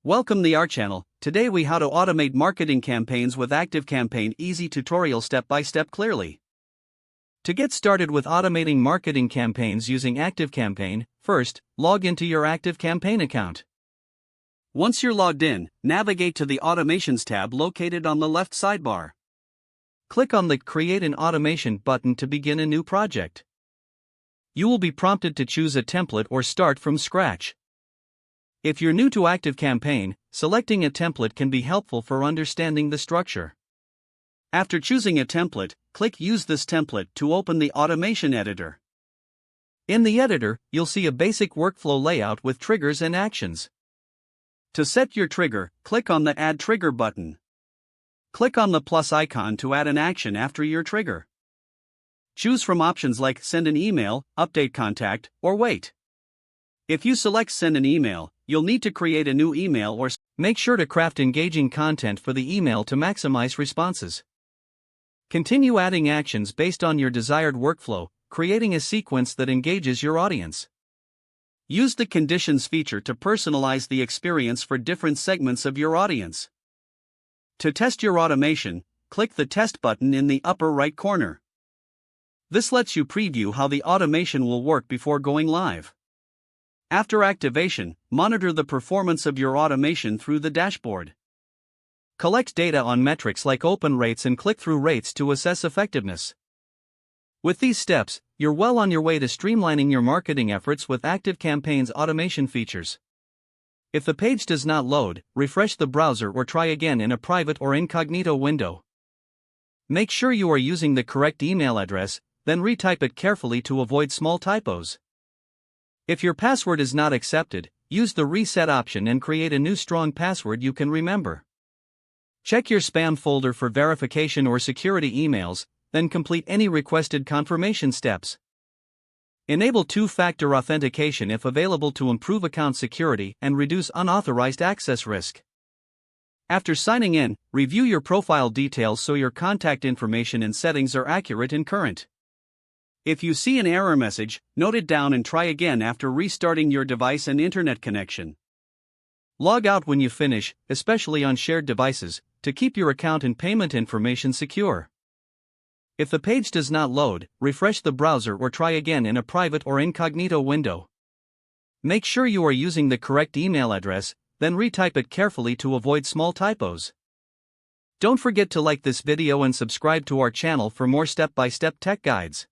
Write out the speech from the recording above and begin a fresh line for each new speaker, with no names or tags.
Welcome to our channel. Today we how to automate marketing campaigns with ActiveCampaign. Easy tutorial step by step clearly. To get started with automating marketing campaigns using ActiveCampaign, first, log into your ActiveCampaign account. Once you're logged in, navigate to the Automations tab located on the left sidebar. Click on the Create an Automation button to begin a new project. You will be prompted to choose a template or start from scratch. If you're new to ActiveCampaign, selecting a template can be helpful for understanding the structure. After choosing a template, click Use this template to open the automation editor. In the editor, you'll see a basic workflow layout with triggers and actions. To set your trigger, click on the Add Trigger button. Click on the plus icon to add an action after your trigger. Choose from options like Send an email, Update contact, or Wait. If you select Send an email, you'll need to create a new email or make sure to craft engaging content for the email to maximize responses. Continue adding actions based on your desired workflow, creating a sequence that engages your audience. Use the Conditions feature to personalize the experience for different segments of your audience. To test your automation, click the Test button in the upper right corner. This lets you preview how the automation will work before going live. After activation, monitor the performance of your automation through the dashboard. Collect data on metrics like open rates and click-through rates to assess effectiveness. With these steps, you're well on your way to streamlining your marketing efforts with ActiveCampaign's automation features. If the page does not load, refresh the browser or try again in a private or incognito window. Make sure you are using the correct email address, then retype it carefully to avoid small typos. If your password is not accepted, use the reset option and create a new strong password you can remember. Check your spam folder for verification or security emails, then complete any requested confirmation steps. Enable two-factor authentication if available to improve account security and reduce unauthorized access risk. After signing in, review your profile details so your contact information and settings are accurate and current. If you see an error message, note it down and try again after restarting your device and internet connection. Log out when you finish, especially on shared devices, to keep your account and payment information secure. If the page does not load, refresh the browser or try again in a private or incognito window. Make sure you are using the correct email address, then retype it carefully to avoid small typos. Don't forget to like this video and subscribe to our channel for more step-by-step tech guides.